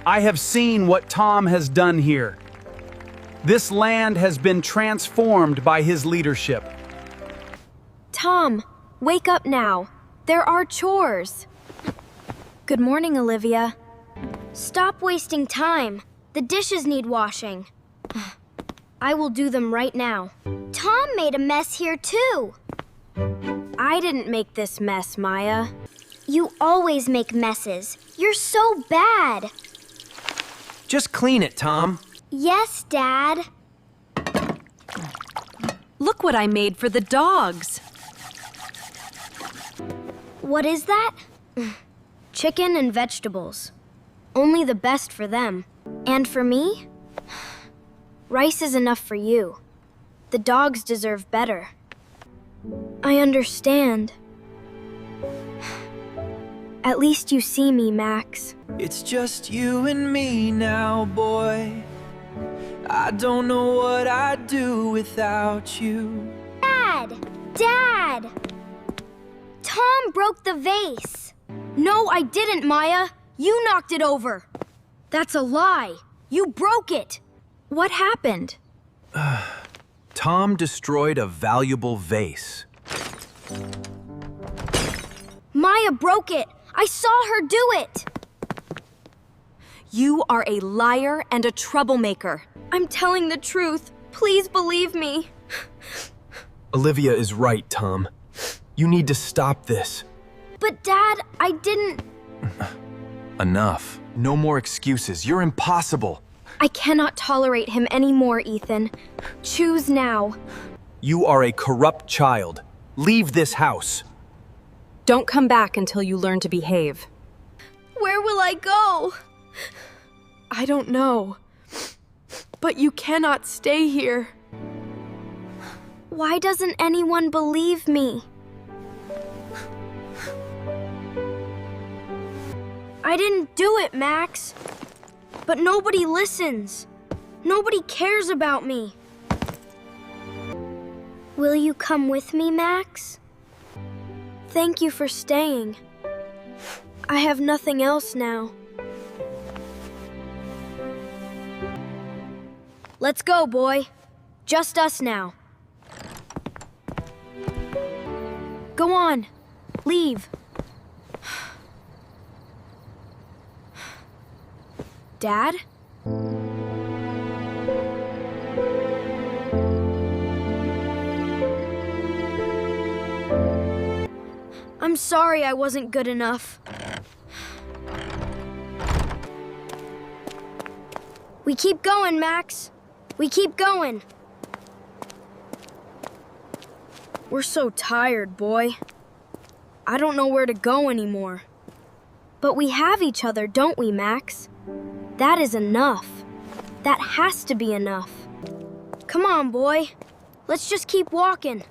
I have seen what Tom has done here. This land has been transformed by his leadership. Tom, wake up now. There are chores. Good morning, Olivia. Stop wasting time. The dishes need washing. I will do them right now. Tom made a mess here too. I didn't make this mess, Maya. You always make messes. You're so bad. Just clean it, Tom. Yes, Dad. Look what I made for the dogs. What is that? Chicken and vegetables. Only the best for them. And for me? Rice is enough for you. The dogs deserve better. I understand. At least you see me, Max. It's just you and me now, boy. I don't know what I'd do without you. Dad! Dad! Tom broke the vase. No, I didn't, Maya. You knocked it over. That's a lie. You broke it. What happened? Tom destroyed a valuable vase. Maya broke it. I saw her do it. You are a liar and a troublemaker. I'm telling the truth. Please believe me. Olivia is right, Tom. You need to stop this. But Dad, I didn't... Enough. No more excuses. You're impossible. I cannot tolerate him anymore, Ethan. Choose now. You are a corrupt child. Leave this house. Don't come back until you learn to behave. Where will I go? I don't know. But you cannot stay here. Why doesn't anyone believe me? I didn't do it, Max. But nobody listens. Nobody cares about me. Will you come with me, Max? Thank you for staying. I have nothing else now. Let's go, boy. Just us now. Go on. Leave. Dad? I'm sorry I wasn't good enough. We keep going, Max. We keep going. We're so tired, boy. I don't know where to go anymore. But we have each other, don't we, Max? That is enough. That has to be enough. Come on, boy. Let's just keep walking.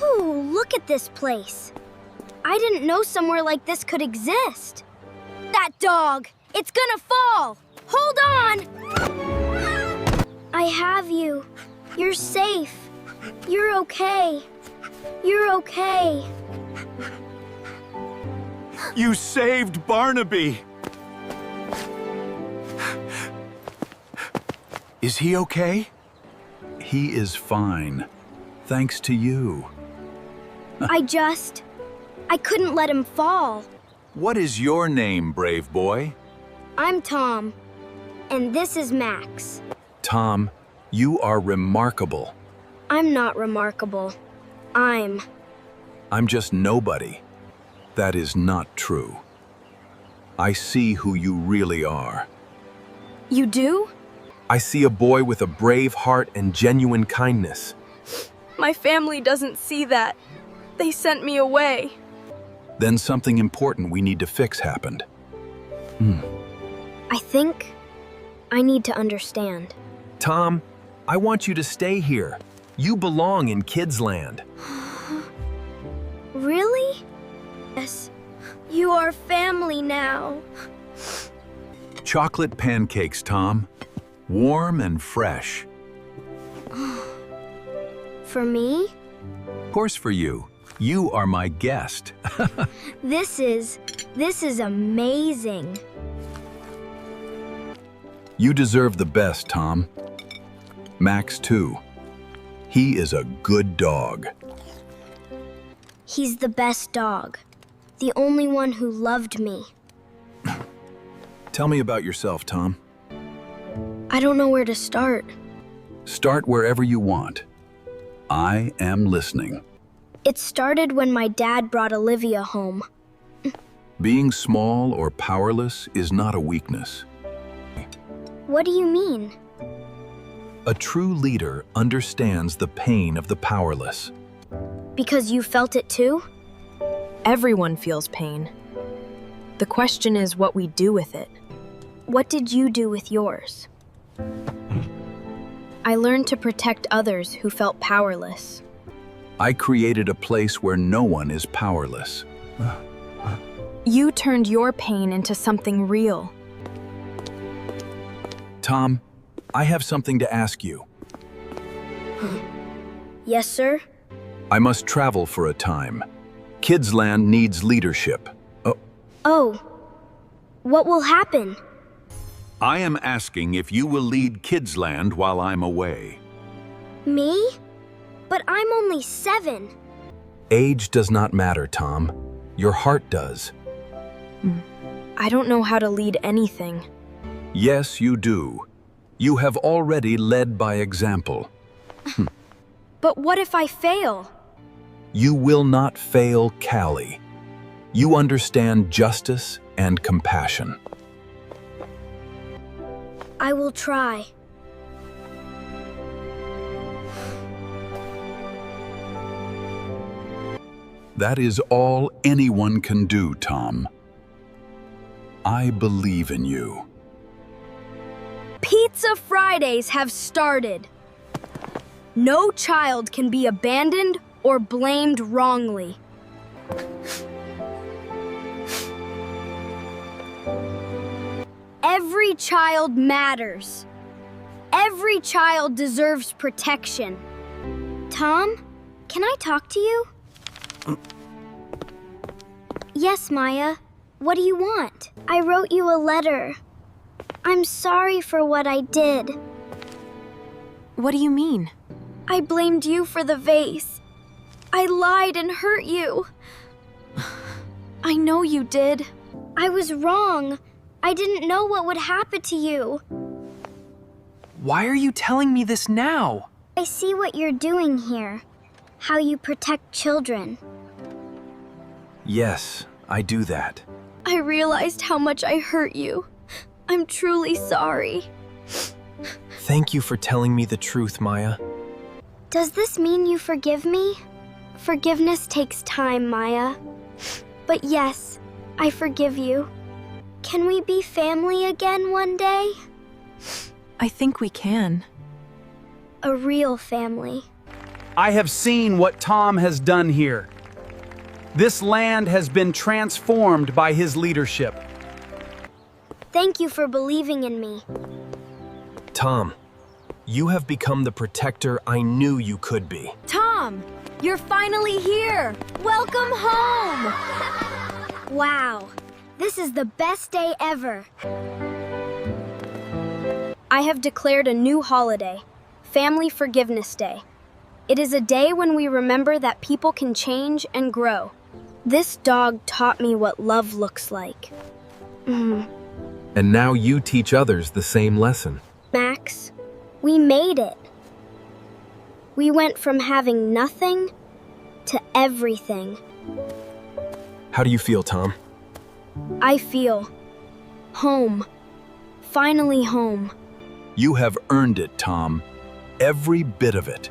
Ooh, look at this place. I didn't know somewhere like this could exist. That dog! It's gonna fall! Hold on! I have you. You're safe. You're okay. You're okay. You saved Barnaby! Is he okay? He is fine. Thanks to you. I couldn't let him fall. What is your name, brave boy? I'm Tom, and this is Max. Tom, you are remarkable. I'm not remarkable. I'm just nobody. That is not true. I see who you really are. You do? I see a boy with a brave heart and genuine kindness. My family doesn't see that. They sent me away. Then something important we need to fix happened. I think I need to understand. Tom, I want you to stay here. You belong in Kids Land. Really? Yes, you are family now. Chocolate pancakes, Tom. Warm and fresh. For me? Of course for you. You are my guest. This is amazing. You deserve the best, Tom. Max, too. He is a good dog. He's the best dog. The only one who loved me. Tell me about yourself, Tom. I don't know where to start. Start wherever you want. I am listening. It started when my dad brought Olivia home. Being small or powerless is not a weakness. What do you mean? A true leader understands the pain of the powerless. Because you felt it too? Everyone feels pain. The question is what we do with it. What did you do with yours? I learned to protect others who felt powerless. I created a place where no one is powerless. You turned your pain into something real. Tom, I have something to ask you. Yes, sir? I must travel for a time. Kidsland needs leadership. Oh, what will happen? I am asking if you will lead Kidsland while I'm away. Me? But I'm only 7. Age does not matter, Tom. Your heart does. I don't know how to lead anything. Yes, you do. You have already led by example. But what if I fail? You will not fail, Callie. You understand justice and compassion. I will try. That is all anyone can do, Tom. I believe in you. Pizza Fridays have started. No child can be abandoned or blamed wrongly. Every child matters. Every child deserves protection. Tom, can I talk to you? Yes, Maya. What do you want? I wrote you a letter. I'm sorry for what I did. What do you mean? I blamed you for the vase. I lied and hurt you. I know you did. I was wrong. I didn't know what would happen to you. Why are you telling me this now? I see what you're doing here. How you protect children. Yes, I do that. I realized how much I hurt you. I'm truly sorry. Thank you for telling me the truth, Maya. Does this mean you forgive me? Forgiveness takes time, Maya. But yes, I forgive you. Can we be family again one day? I think we can. A real family. I have seen what Tom has done here. This land has been transformed by his leadership. Thank you for believing in me. Tom, you have become the protector I knew you could be. Tom, you're finally here. Welcome home. Wow, this is the best day ever. I have declared a new holiday, Family Forgiveness Day. It is a day when we remember that people can change and grow. This dog taught me what love looks like. And now you teach others the same lesson. Max, we made it. We went from having nothing to everything. How do you feel, Tom? I feel home. Finally home. You have earned it, Tom. Every bit of it.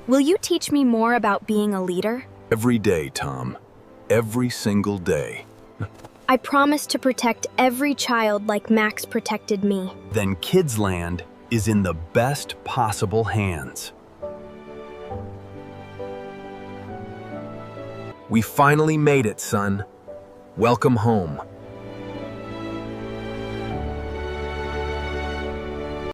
Will you teach me more about being a leader? Every day, Tom. Every single day. I promise to protect every child like Max protected me. Then Kidsland is in the best possible hands. We finally made it, son. Welcome home.